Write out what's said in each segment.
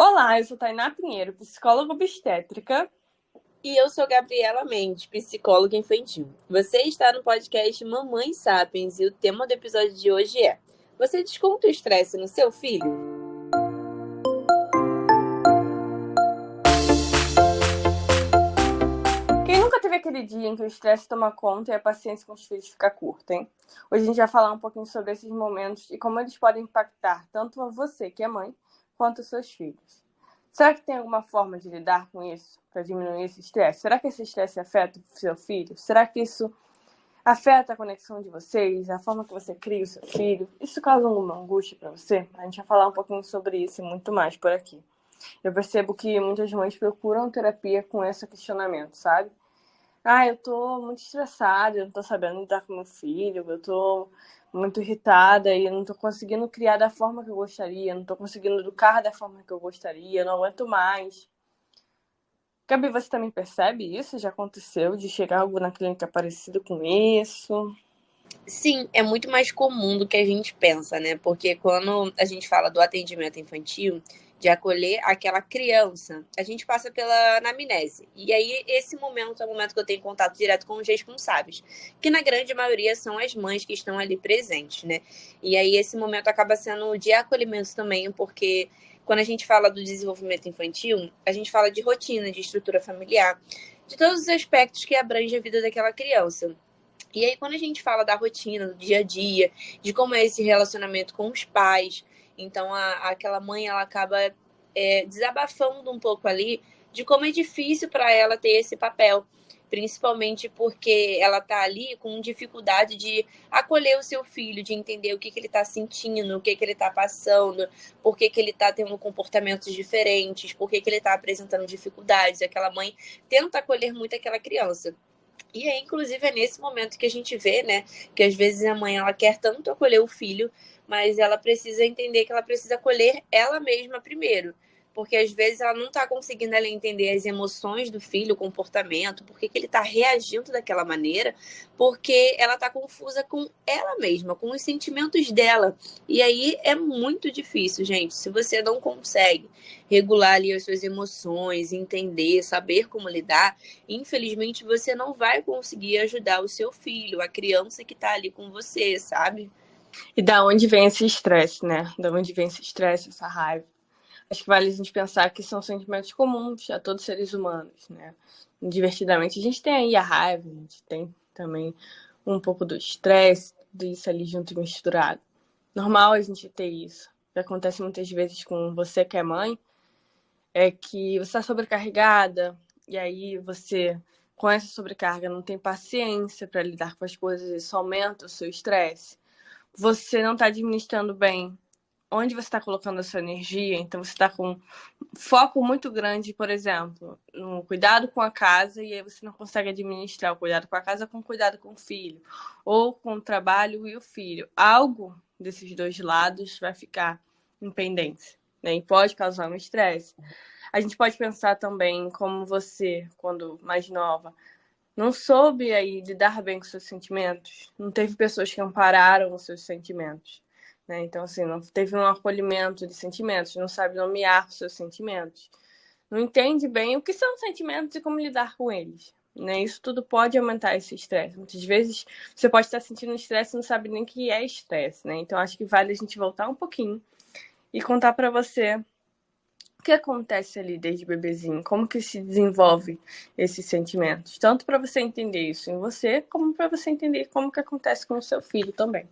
Olá, eu sou Tainá Pinheiro, psicóloga obstétrica. E eu sou Gabriela Mendes, psicóloga infantil. Você está no podcast Mamãe Sapiens e o tema do episódio de hoje é: você desconta o estresse no seu filho? Quem nunca teve aquele dia em que o estresse toma conta e a paciência com os filhos fica curta, hein? Hoje a gente vai falar um pouquinho sobre esses momentos e como eles podem impactar tanto a você, que é mãe, quanto os seus filhos. Será que tem alguma forma de lidar com isso, para diminuir esse estresse? Será que esse estresse afeta o seu filho? Será que isso afeta a conexão de vocês, a forma que você cria o seu filho? Isso causa alguma angústia para você? A gente vai falar um pouquinho sobre isso e muito mais por aqui. Eu percebo que muitas mães procuram terapia com esse questionamento, sabe? Eu tô muito estressada, eu não tô sabendo lidar com meu filho, eu tô muito irritada e eu não tô conseguindo criar da forma que eu gostaria, não tô conseguindo educar da forma que eu gostaria, eu não aguento mais. Gabi, você também percebe isso? Já aconteceu de chegar algo na clínica parecido com isso? Sim, é muito mais comum do que a gente pensa, né? Porque quando a gente fala do atendimento infantil, de acolher aquela criança, a gente passa pela anamnese. E aí, esse momento é o momento que eu tenho contato direto com os responsáveis, que na grande maioria são as mães que estão ali presentes, né? E aí, esse momento acaba sendo de acolhimento também, porque quando a gente fala do desenvolvimento infantil, a gente fala de rotina, de estrutura familiar, de todos os aspectos que abrangem a vida daquela criança. E aí, quando a gente fala da rotina, do dia a dia, de como é esse relacionamento com os pais, então aquela mãe ela acaba desabafando um pouco ali de como é difícil para ela ter esse papel, principalmente porque ela está ali com dificuldade de acolher o seu filho, de entender o que ele está sentindo, o que ele está passando, por que ele está tendo comportamentos diferentes, por que ele está apresentando dificuldades. Aquela mãe tenta acolher muito aquela criança. E aí, inclusive, é nesse momento que a gente vê, né, que às vezes a mãe ela quer tanto acolher o filho, mas ela precisa entender que ela precisa acolher ela mesma primeiro. Porque às vezes ela não está conseguindo ela entender as emoções do filho, o comportamento, por que ele está reagindo daquela maneira, porque ela está confusa com ela mesma, com os sentimentos dela. E aí é muito difícil, gente. Se você não consegue regular ali as suas emoções, entender, saber como lidar, infelizmente você não vai conseguir ajudar o seu filho, a criança que tá ali com você, sabe? E da onde vem esse estresse, né? Da onde vem esse estresse, essa raiva? Acho que vale a gente pensar que são sentimentos comuns a todos os seres humanos, né? Divertidamente, a gente tem aí a raiva, a gente tem também um pouco do estresse, tudo isso ali junto e misturado. Normal a gente ter isso. O que acontece muitas vezes com você que é mãe é que você está sobrecarregada e aí você, com essa sobrecarga, não tem paciência para lidar com as coisas, isso aumenta o seu estresse. Você não está administrando bem onde você está colocando a sua energia, então você está com um foco muito grande, por exemplo, no cuidado com a casa, e aí você não consegue administrar o cuidado com a casa com o cuidado com o filho, ou com o trabalho e o filho. Algo desses dois lados vai ficar em pendência, né? E pode causar um estresse. A gente pode pensar também como você, quando mais nova, não soube aí lidar bem com seus sentimentos, não teve pessoas que ampararam os seus sentimentos, né? Então, assim, não teve um acolhimento de sentimentos, não sabe nomear os seus sentimentos, não entende bem o que são sentimentos e como lidar com eles, né? Isso tudo pode aumentar esse estresse. Muitas vezes você pode estar sentindo estresse e não sabe nem o que é estresse, né? Então, acho que vale a gente voltar um pouquinho e contar para você o que acontece ali desde bebezinho, como que se desenvolve esses sentimentos, tanto para você entender isso em você, como para você entender como que acontece com o seu filho também.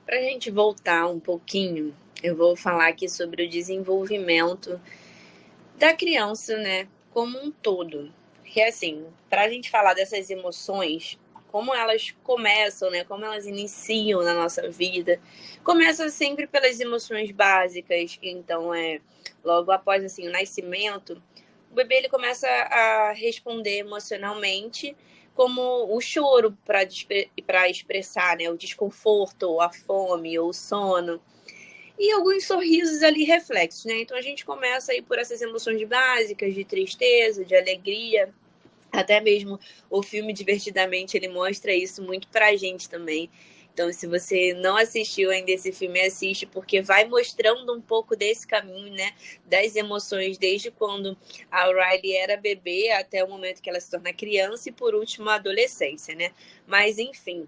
Pra gente voltar um pouquinho, eu vou falar aqui sobre o desenvolvimento da criança, né, como um todo. Porque assim, pra gente falar dessas emoções, como elas começam, né, como elas iniciam na nossa vida, começa sempre pelas emoções básicas, então logo após assim o nascimento, o bebê ele começa a responder emocionalmente como o choro para expressar, né, o desconforto, ou a fome, ou o sono. E alguns sorrisos ali reflexos, né? Então a gente começa aí por essas emoções básicas de tristeza, de alegria. Até mesmo o filme Divertidamente ele mostra isso muito pra gente também, Então, se você não assistiu ainda esse filme, assiste, porque vai mostrando um pouco desse caminho, né? Das emoções, desde quando a Riley era bebê até o momento que ela se torna criança e, por último, a adolescência, né? Mas, enfim,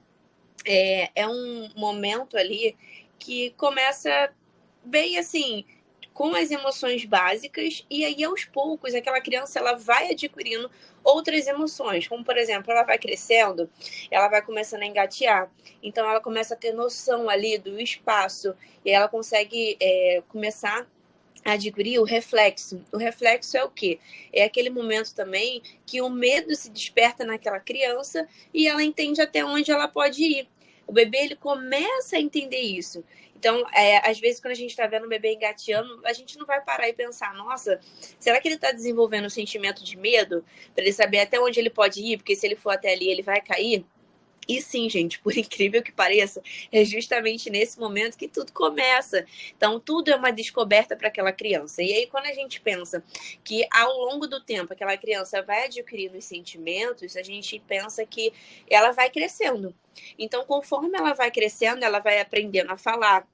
é um momento ali que começa bem assim, com as emoções básicas, e aí aos poucos aquela criança ela vai adquirindo outras emoções, como por exemplo, ela vai crescendo, ela vai começando a engatear, então ela começa a ter noção ali do espaço, e ela consegue começar a adquirir o reflexo. O reflexo é o quê? É aquele momento também que o medo se desperta naquela criança e ela entende até onde ela pode ir. O bebê ele começa a entender isso. Então, às vezes, quando a gente está vendo o bebê engateando, a gente não vai parar e pensar, nossa, será que ele está desenvolvendo um sentimento de medo? Para ele saber até onde ele pode ir, porque se ele for até ali, ele vai cair? E sim, gente, por incrível que pareça, é justamente nesse momento que tudo começa. Então, tudo é uma descoberta para aquela criança. E aí, quando a gente pensa que ao longo do tempo aquela criança vai adquirindo os sentimentos, a gente pensa que ela vai crescendo. Então, conforme ela vai crescendo, ela vai aprendendo a falar,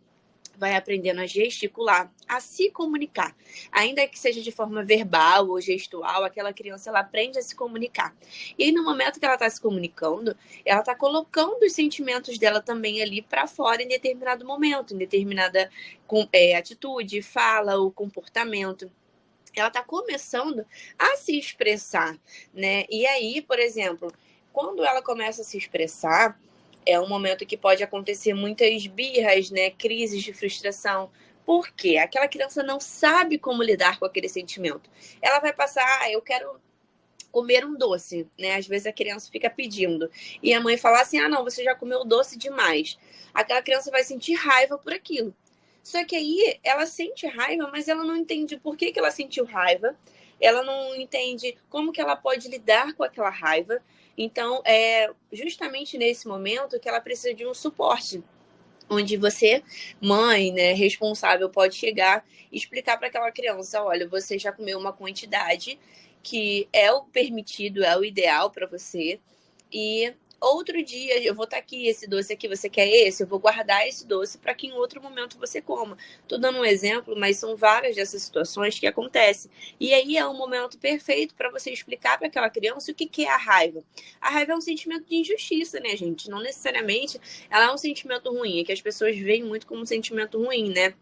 vai aprendendo a gesticular, a se comunicar. Ainda que seja de forma verbal ou gestual, aquela criança ela aprende a se comunicar. E aí, no momento que ela está se comunicando, ela está colocando os sentimentos dela também ali para fora em determinado momento, em determinada atitude, fala ou comportamento. Ela está começando a se expressar, né? E aí, por exemplo, quando ela começa a se expressar, é um momento que pode acontecer muitas birras, né? Crises de frustração. Por quê? Aquela criança não sabe como lidar com aquele sentimento. Ela vai passar, eu quero comer um doce, né? Às vezes a criança fica pedindo. E a mãe fala assim: ah, não, você já comeu doce demais. Aquela criança vai sentir raiva por aquilo. Só que aí ela sente raiva, mas ela não entende por que ela sentiu raiva. Ela não entende como que ela pode lidar com aquela raiva. Então, é justamente nesse momento que ela precisa de um suporte, onde você, mãe, né, responsável, pode chegar e explicar para aquela criança: olha, você já comeu uma quantidade que é o permitido, é o ideal para você, e outro dia eu vou estar aqui, esse doce aqui, você quer esse? Eu vou guardar esse doce para que em outro momento você coma. Estou dando um exemplo, mas são várias dessas situações que acontecem. E aí é um momento perfeito para você explicar para aquela criança o que é a raiva. A raiva é um sentimento de injustiça, né, gente? Não necessariamente ela é um sentimento ruim, é que as pessoas veem muito como um sentimento ruim, né?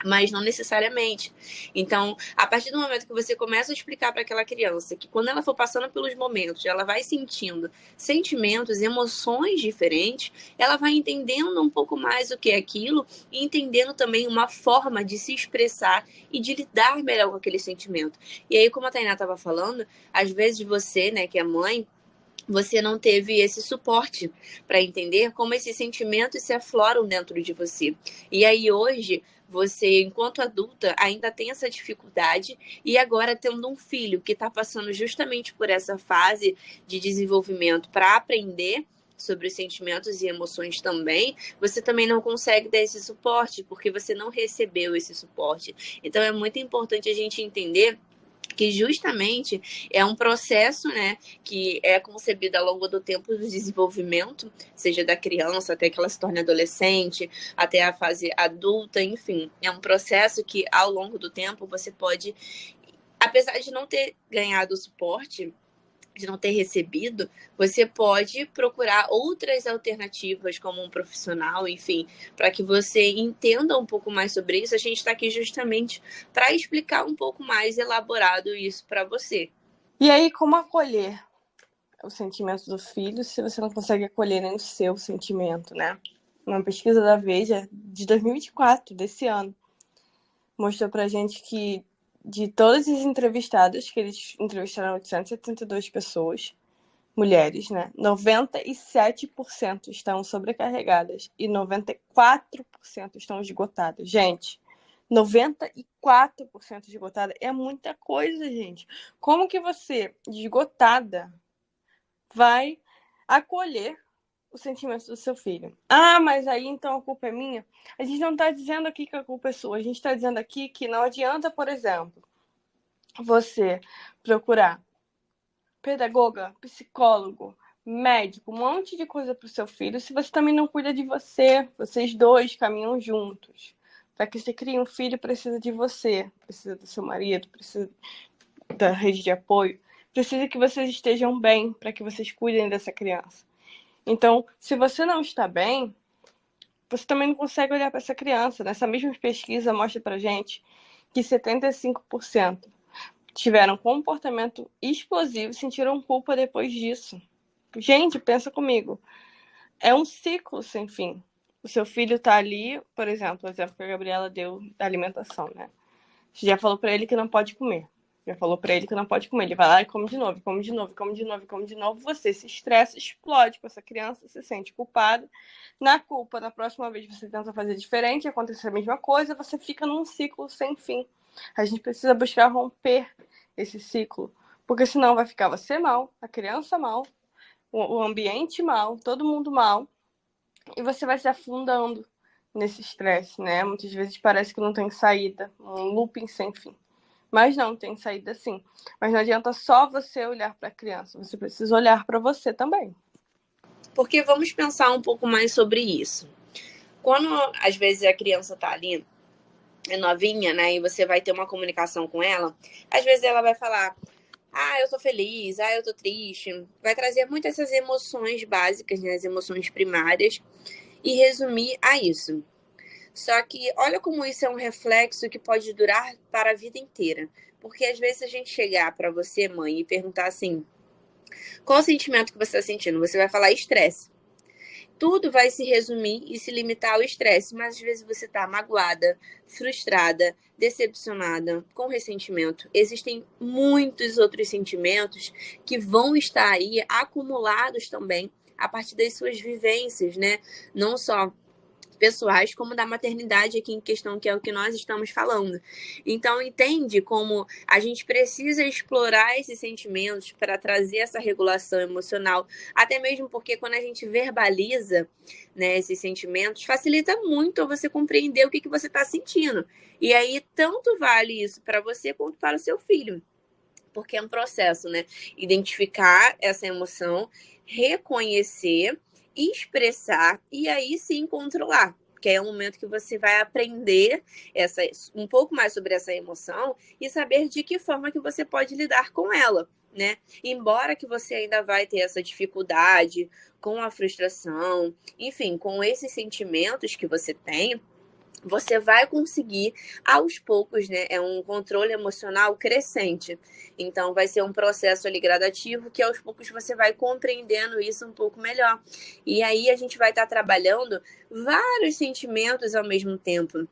Mas não necessariamente. Então, a partir do momento que você começa a explicar para aquela criança que quando ela for passando pelos momentos, ela vai sentindo sentimentos, emoções diferentes, ela vai entendendo um pouco mais o que é aquilo e entendendo também uma forma de se expressar e de lidar melhor com aquele sentimento. E aí, como a Tainá estava falando, às vezes você, né, que é mãe, você não teve esse suporte para entender como esses sentimentos se afloram dentro de você. E aí hoje, você, enquanto adulta, ainda tem essa dificuldade, e agora tendo um filho que está passando justamente por essa fase de desenvolvimento para aprender sobre os sentimentos e emoções também, você também não consegue dar esse suporte, porque você não recebeu esse suporte. Então é muito importante a gente entender que justamente é um processo, né, que é concebido ao longo do tempo do desenvolvimento, seja da criança até que ela se torne adolescente, até a fase adulta, enfim, é um processo que ao longo do tempo você pode, apesar de não ter ganhado o suporte, de não ter recebido, você pode procurar outras alternativas como um profissional, enfim, para que você entenda um pouco mais sobre isso. A gente está aqui justamente para explicar um pouco mais elaborado isso para você. E aí, como acolher o sentimento do filho se você não consegue acolher nem o seu sentimento, né? Uma pesquisa da Veja de 2024, desse ano, mostrou pra gente que de todas as entrevistadas, que eles entrevistaram 872 pessoas, mulheres, né? 97% estão sobrecarregadas e 94% estão esgotadas. Gente, 94% esgotada é muita coisa, gente. Como que você, esgotada, vai acolher o sentimento do seu filho? Ah, mas aí então a culpa é minha? A gente não está dizendo aqui que a culpa é sua. A gente está dizendo aqui que não adianta, por exemplo, você procurar pedagoga, psicólogo, médico, um monte de coisa para o seu filho, se você também não cuida de você. Vocês dois caminham juntos. Para que você crie um filho, precisa de você, precisa do seu marido, precisa da rede de apoio, precisa que vocês estejam bem para que vocês cuidem dessa criança. Então, se você não está bem, você também não consegue olhar para essa criança. Nessa mesma pesquisa mostra para gente que 75% tiveram comportamento explosivo e sentiram culpa depois disso. Gente, pensa comigo. É um ciclo sem fim. O seu filho tá ali, por exemplo, o exemplo que a Gabriela deu da alimentação, né? Você já falou pra ele que não pode comer. Já falou pra ele que não pode comer. Ele vai lá e come de novo, come de novo, come de novo, come de novo. Você se estressa, explode com essa criança, se sente culpado. Na culpa, na próxima vez você tenta fazer diferente, acontece a mesma coisa, você fica num ciclo sem fim. A gente precisa buscar romper esse ciclo, porque senão vai ficar você mal, a criança mal, o ambiente mal, todo mundo mal, e você vai se afundando nesse estresse, né? Muitas vezes parece que não tem saída, um looping sem fim. Mas não, tem saída sim. Mas não adianta só você olhar para a criança, você precisa olhar para você também. Porque vamos pensar um pouco mais sobre isso. Quando, às vezes, a criança tá ali, é novinha, né, e você vai ter uma comunicação com ela, às vezes ela vai falar: ah, eu tô feliz, ah, eu tô triste. Vai trazer muitas essas emoções básicas, né, as emoções primárias, e resumir a isso. Só que olha como isso é um reflexo que pode durar para a vida inteira. Porque às vezes a gente chegar para você, mãe, e perguntar assim: qual o sentimento que você está sentindo? Você vai falar estresse. Tudo vai se resumir e se limitar ao estresse, mas às vezes você está magoada, frustrada, decepcionada, com ressentimento. Existem muitos outros sentimentos que vão estar aí acumulados também a partir das suas vivências, né? Não só pessoais, como da maternidade aqui em questão, que é o que nós estamos falando. Então, entende como a gente precisa explorar esses sentimentos para trazer essa regulação emocional, até mesmo porque quando a gente verbaliza, né, esses sentimentos, facilita muito você compreender o que você está sentindo. E aí, tanto vale isso para você quanto para o seu filho. Porque é um processo, né? Identificar essa emoção, reconhecer, expressar e aí sim controlar. Que é um momento que você vai aprender um pouco mais sobre essa emoção e saber de que forma que você pode lidar com ela, né? Embora que você ainda vai ter essa dificuldade com a frustração, enfim, com esses sentimentos que você tem, você vai conseguir aos poucos, né? É um controle emocional crescente. Então, vai ser um processo ali gradativo que aos poucos você vai compreendendo isso um pouco melhor. E aí a gente vai estar trabalhando vários sentimentos ao mesmo tempo.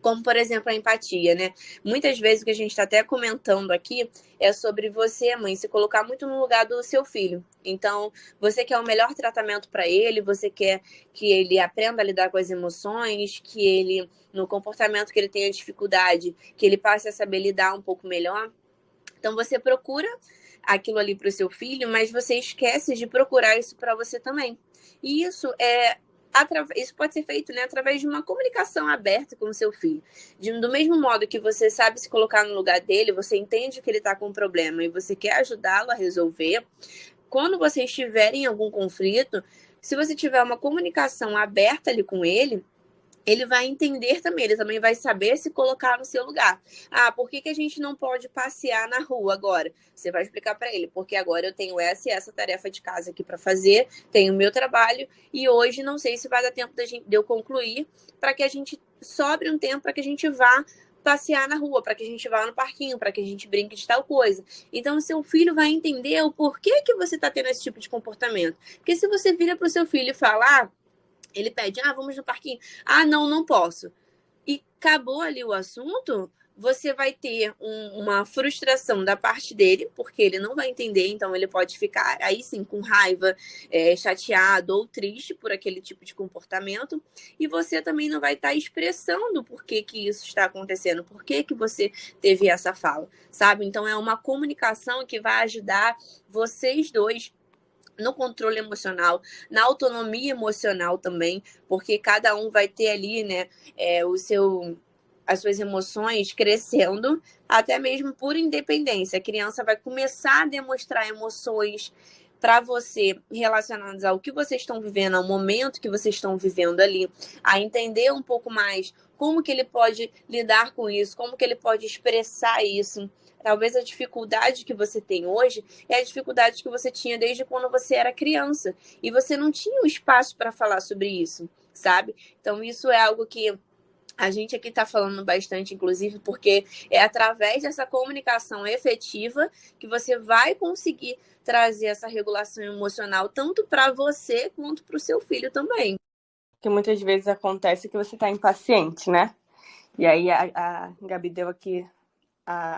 Como, por exemplo, a empatia, né? Muitas vezes o que a gente está até comentando aqui é sobre você, mãe, se colocar muito no lugar do seu filho. Então, você quer o melhor tratamento para ele, você quer que ele aprenda a lidar com as emoções, que ele, no comportamento que ele tenha dificuldade, que ele passe a saber lidar um pouco melhor. Então, você procura aquilo ali para o seu filho, mas você esquece de procurar isso para você também. E isso pode ser feito, né, através de uma comunicação aberta com o seu filho. Do mesmo modo que você sabe se colocar no lugar dele, você entende que ele está com um problema e você quer ajudá-lo a resolver. Quando vocês estiverem em algum conflito, se você tiver uma comunicação aberta ali com ele vai entender também, ele também vai saber se colocar no seu lugar. Ah, por que a gente não pode passear na rua agora? Você vai explicar para ele, porque agora eu tenho essa e essa tarefa de casa aqui para fazer, tenho o meu trabalho e hoje não sei se vai dar tempo de eu concluir para que a gente sobre um tempo para que a gente vá passear na rua, para que a gente vá no parquinho, para que a gente brinque de tal coisa. Então, o seu filho vai entender o porquê que você está tendo esse tipo de comportamento. Porque se você vira para o seu filho e falar, ele pede, vamos no parquinho. Ah, não, não posso. E acabou ali o assunto, você vai ter uma frustração da parte dele, porque ele não vai entender, então ele pode ficar aí sim com raiva, chateado ou triste por aquele tipo de comportamento, e você também não vai estar expressando por que isso está acontecendo, por que você teve essa fala, sabe? Então é uma comunicação que vai ajudar vocês dois no controle emocional, na autonomia emocional também, porque cada um vai ter ali, né, as suas emoções crescendo, até mesmo por independência. A criança vai começar a demonstrar emoções para você relacionados ao que vocês estão vivendo, ao momento que vocês estão vivendo ali, a entender um pouco mais como que ele pode lidar com isso, como que ele pode expressar isso. Talvez a dificuldade que você tem hoje é a dificuldade que você tinha desde quando você era criança e você não tinha um espaço para falar sobre isso, sabe? Então isso é algo que a gente aqui está falando bastante, inclusive, porque é através dessa comunicação efetiva que você vai conseguir trazer essa regulação emocional tanto para você quanto para o seu filho também. Que muitas vezes acontece que você está impaciente, né? E aí a Gabi deu aqui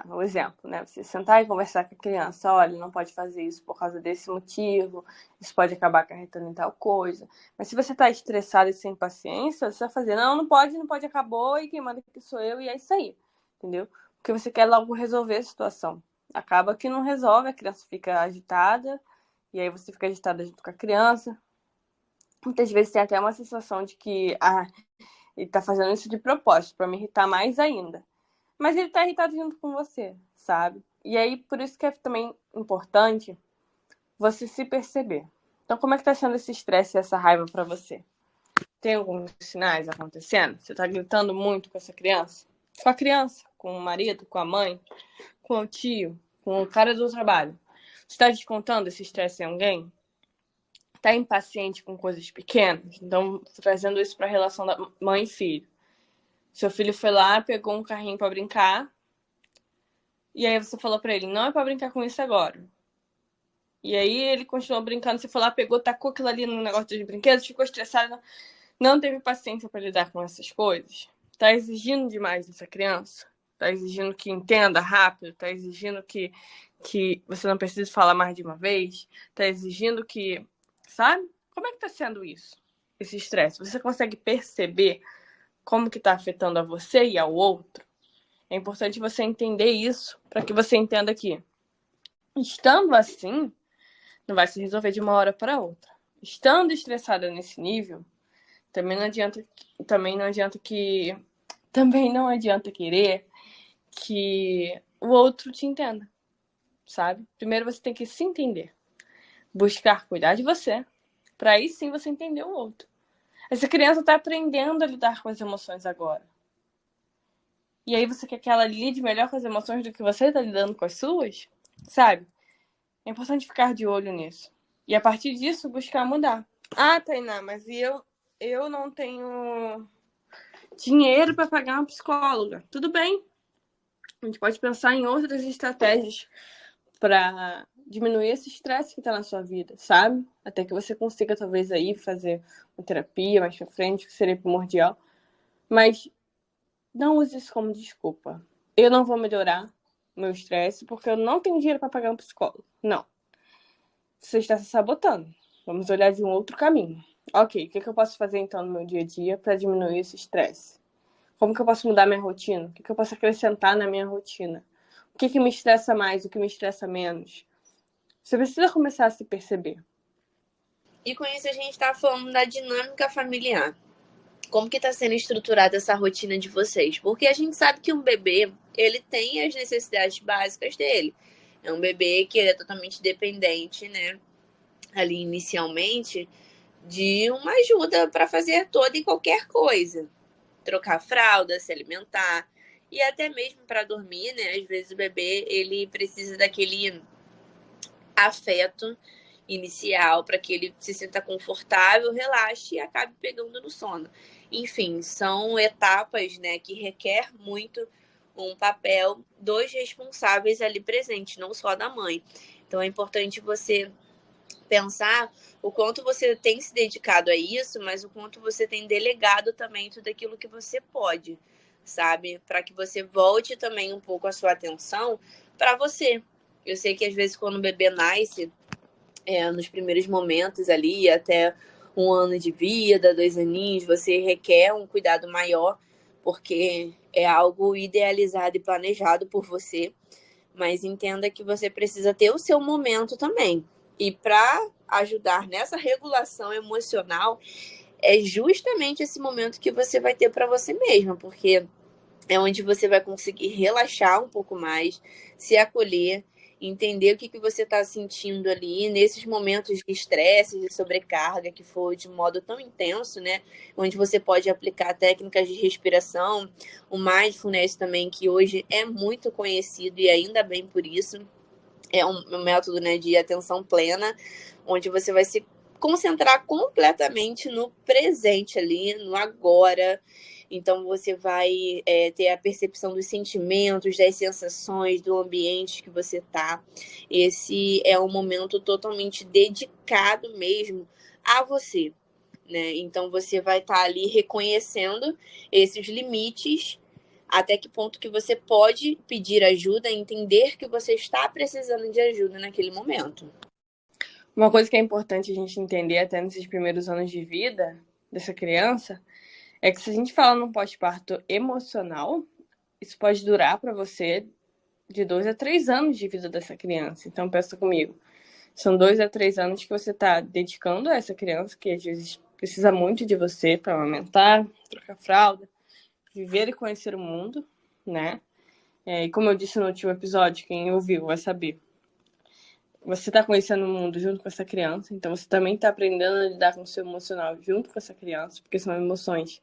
o exemplo, né? Você sentar e conversar com a criança, olha, não pode fazer isso por causa desse motivo, isso pode acabar acarretando em tal coisa. Mas se você tá estressado e sem paciência, você vai fazer, não pode, acabou, e quem manda aqui sou eu, e é isso aí, entendeu? Porque você quer logo resolver a situação. Acaba que não resolve, a criança fica agitada, e aí você fica agitada junto com a criança. Muitas vezes tem até uma sensação de que, ele tá fazendo isso de propósito, para me irritar mais ainda. Mas ele tá irritado junto com você, sabe? E aí, por isso que é também importante você se perceber. Então, como é que tá sendo esse estresse e essa raiva pra você? Tem alguns sinais acontecendo? Você tá gritando muito com essa criança? Com a criança, com o marido, com a mãe, com o tio, com o cara do trabalho. Você tá descontando esse estresse em alguém? Tá impaciente com coisas pequenas? Então, trazendo isso pra relação da mãe e filho. Seu filho foi lá, pegou um carrinho pra brincar, e aí você falou pra ele, não é pra brincar com isso agora. E aí ele continuou brincando, você foi lá, pegou, tacou aquilo ali no negócio de brinquedos, ficou estressado, não teve paciência pra lidar com essas coisas. Tá exigindo demais dessa criança. Tá exigindo que entenda rápido, tá exigindo que você não precise falar mais de uma vez, tá exigindo que, sabe? Como é que tá sendo isso? Esse estresse? Você consegue perceber como que tá afetando a você e ao outro? É importante você entender isso para que você entenda que, estando assim, não vai se resolver de uma hora para outra. Estando estressada nesse nível, também não adianta querer que o outro te entenda, sabe? Primeiro você tem que se entender, buscar cuidar de você, para aí sim você entender o outro. Essa criança está aprendendo a lidar com as emoções agora. E aí você quer que ela lide melhor com as emoções do que você está lidando com as suas? Sabe? É importante ficar de olho nisso. E a partir disso, buscar mudar. Ah, Tainá, mas eu não tenho dinheiro para pagar uma psicóloga. Tudo bem. A gente pode pensar em outras estratégias para diminuir esse estresse que está na sua vida, sabe? Até que você consiga, talvez, aí fazer uma terapia mais pra frente, que seria primordial. Mas não use isso como desculpa. Eu não vou melhorar meu estresse porque eu não tenho dinheiro para pagar um psicólogo. Não. Você está se sabotando. Vamos olhar de um outro caminho. Ok, o que eu posso fazer então no meu dia a dia para diminuir esse estresse? Como que eu posso mudar minha rotina? O que eu posso acrescentar na minha rotina? O que me estressa mais, o que me estressa menos? Você precisa começar a se perceber. E com isso a gente está falando da dinâmica familiar. Como que está sendo estruturada essa rotina de vocês? Porque a gente sabe que um bebê, ele tem as necessidades básicas dele. É um bebê que ele é totalmente dependente, né? Ali inicialmente, de uma ajuda para fazer toda e qualquer coisa. Trocar fralda, se alimentar e até mesmo para dormir, né? Às vezes o bebê, ele precisa daquele afeto inicial para que ele se sinta confortável, relaxe e acabe pegando no sono. Enfim, são etapas, né, que requer muito um papel dos responsáveis ali presentes, não só da mãe. Então é importante você pensar o quanto você tem se dedicado a isso, mas o quanto você tem delegado também tudo aquilo que você pode, sabe? Para que você volte também um pouco a sua atenção para você. Eu sei que às vezes quando o bebê nasce, nos primeiros momentos ali, até 1 ano de vida, 2 aninhos, você requer um cuidado maior, porque é algo idealizado e planejado por você, mas entenda que você precisa ter o seu momento também. E para ajudar nessa regulação emocional, é justamente esse momento que você vai ter para você mesma, porque é onde você vai conseguir relaxar um pouco mais, se acolher entender o que você está sentindo ali nesses momentos de estresse, de sobrecarga, que foi de modo tão intenso, né? Onde você pode aplicar técnicas de respiração, o mindfulness também, que hoje é muito conhecido e ainda bem por isso. É um método, né, de atenção plena, onde você vai se concentrar completamente no presente ali, no agora. Então você vai ter a percepção dos sentimentos, das sensações, do ambiente que você tá. Esse é um momento totalmente dedicado mesmo a você, né? Então você vai estar ali reconhecendo esses limites, até que ponto que você pode pedir ajuda, entender que você está precisando de ajuda naquele momento. Uma coisa que é importante a gente entender até nesses primeiros anos de vida dessa criança é que se a gente fala num pós-parto emocional, isso pode durar para você de 2 a 3 anos de vida dessa criança. Então pensa comigo, são 2 a 3 anos que você está dedicando a essa criança, que às vezes precisa muito de você para amamentar, trocar fralda, viver e conhecer o mundo, né? E como eu disse no último episódio, quem ouviu vai saber. Você está conhecendo o mundo junto com essa criança, então você também está aprendendo a lidar com o seu emocional junto com essa criança, porque são emoções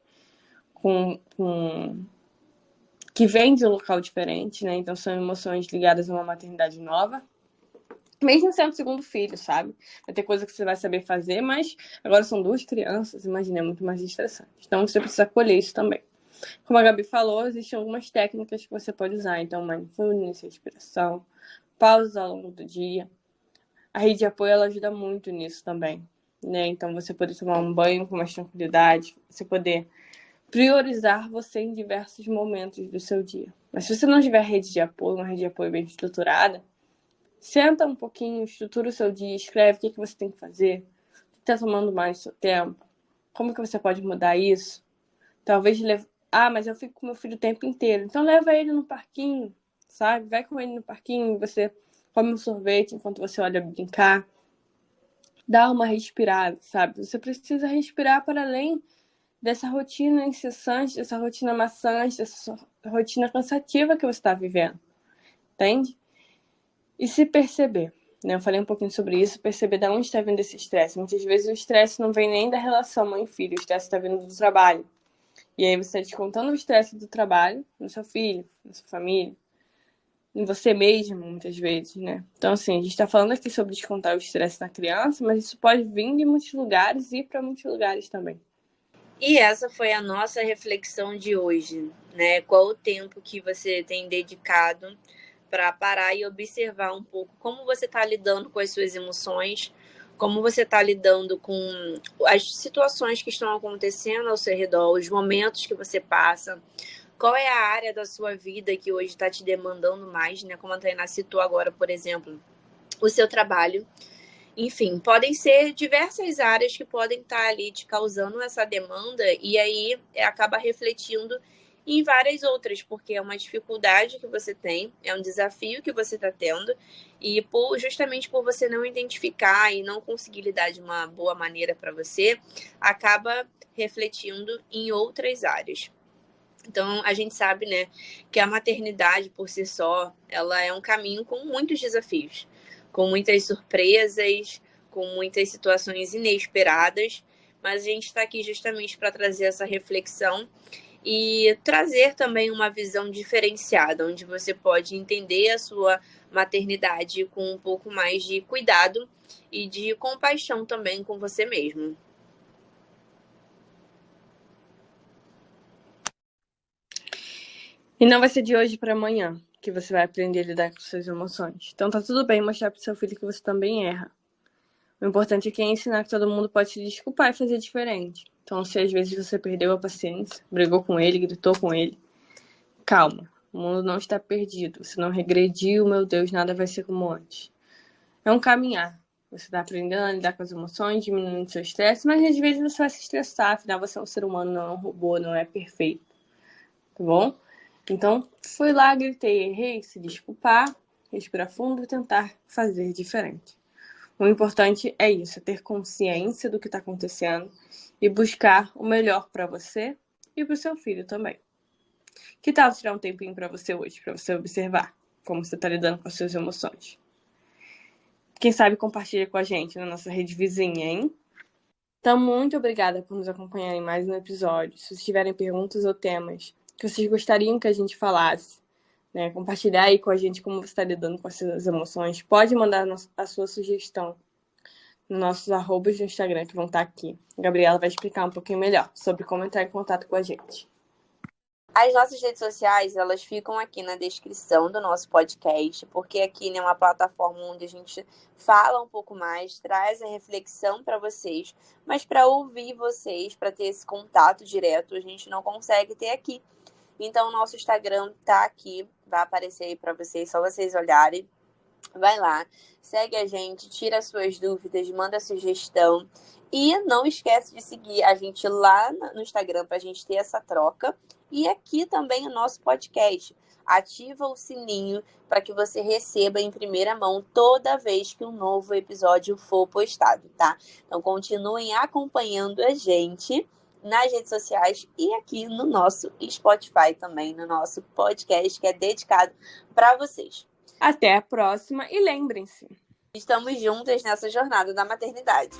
que vêm de um local diferente, né? Então são emoções ligadas a uma maternidade nova, mesmo sendo segundo filho, sabe? Vai ter coisa que você vai saber fazer, mas agora são 2 crianças, imagina, é muito mais estressante. Então você precisa colher isso também. Como a Gabi falou, existem algumas técnicas que você pode usar. Então, mindfulness, respiração, pausas ao longo do dia. A rede de apoio, ela ajuda muito nisso também, né? Então, você poder tomar um banho com mais tranquilidade, você poder priorizar você em diversos momentos do seu dia. Mas se você não tiver rede de apoio, uma rede de apoio bem estruturada, senta um pouquinho, estrutura o seu dia, escreve o que você tem que fazer, o que está tomando mais do seu tempo, como que você pode mudar isso. Talvez mas eu fico com meu filho o tempo inteiro. Então leva ele no parquinho, sabe? Vai com ele no parquinho, você come um sorvete enquanto você olha brincar. Dá uma respirada, sabe? Você precisa respirar para além dessa rotina incessante, dessa rotina maçante, dessa rotina cansativa que você está vivendo. Entende? E se perceber, né? Eu falei um pouquinho sobre isso, perceber de onde está vindo esse estresse. Muitas vezes o estresse não vem nem da relação mãe-filho, o estresse está vindo do trabalho. E aí você está descontando o estresse do trabalho no seu filho, na sua família, em você mesmo, muitas vezes, né? Então, assim, a gente está falando aqui sobre descontar o estresse na criança, mas isso pode vir de muitos lugares e ir para muitos lugares também. E essa foi a nossa reflexão de hoje, né? Qual o tempo que você tem dedicado para parar e observar um pouco como você está lidando com as suas emoções, como você está lidando com as situações que estão acontecendo ao seu redor, os momentos que você passa, qual é a área da sua vida que hoje está te demandando mais, né? Como a Tainá citou agora, por exemplo, o seu trabalho. Enfim, podem ser diversas áreas que podem estar ali te causando essa demanda e aí acaba refletindo em várias outras, porque é uma dificuldade que você tem, é um desafio que você está tendo e justamente por você não identificar e não conseguir lidar de uma boa maneira para você, acaba refletindo em outras áreas. Então, a gente sabe, né, que a maternidade por si só, ela é um caminho com muitos desafios, com muitas surpresas, com muitas situações inesperadas, mas a gente está aqui justamente para trazer essa reflexão e trazer também uma visão diferenciada, onde você pode entender a sua maternidade com um pouco mais de cuidado e de compaixão também com você mesmo. E não vai ser de hoje para amanhã que você vai aprender a lidar com suas emoções. Então tá tudo bem mostrar pro seu filho que você também erra. O importante aqui é ensinar que todo mundo pode se desculpar e fazer diferente. Então, se às vezes você perdeu a paciência, brigou com ele, gritou com ele, calma. O mundo não está perdido. Você não regrediu, meu Deus, nada vai ser como antes. É um caminhar. Você está aprendendo a lidar com as emoções, diminuindo seu estresse, mas às vezes você vai se estressar. Afinal, você é um ser humano, não é um robô, não é perfeito. Tá bom? Então, fui lá, gritei, errei, se desculpar, respirar fundo e tentar fazer diferente. O importante é isso, é ter consciência do que está acontecendo e buscar o melhor para você e para o seu filho também. Que tal tirar um tempinho para você hoje, para você observar como você está lidando com as suas emoções? Quem sabe compartilha com a gente na nossa rede vizinha, hein? Então, muito obrigada por nos acompanharem mais um episódio. Se vocês tiverem perguntas ou temas que vocês gostariam que a gente falasse, né, compartilhar aí com a gente como você está lidando com essas emoções, pode mandar a sua sugestão nos nossos arrobas do Instagram que vão estar aqui. A Gabriela vai explicar um pouquinho melhor sobre como entrar em contato com a gente. As nossas redes sociais, elas ficam aqui na descrição do nosso podcast, porque aqui é uma plataforma onde a gente fala um pouco mais, traz a reflexão para vocês, mas para ouvir vocês, para ter esse contato direto, a gente não consegue ter aqui. Então, o nosso Instagram tá aqui, vai aparecer aí para vocês, só vocês olharem. Vai lá, segue a gente, tira suas dúvidas, manda sugestão. E não esquece de seguir a gente lá no Instagram para a gente ter essa troca. E aqui também o nosso podcast. Ativa o sininho para que você receba em primeira mão toda vez que um novo episódio for postado, tá? Então continuem acompanhando a gente nas redes sociais e aqui no nosso Spotify também, no nosso podcast que é dedicado para vocês. Até a próxima e lembrem-se, Estamos juntas nessa jornada da maternidade.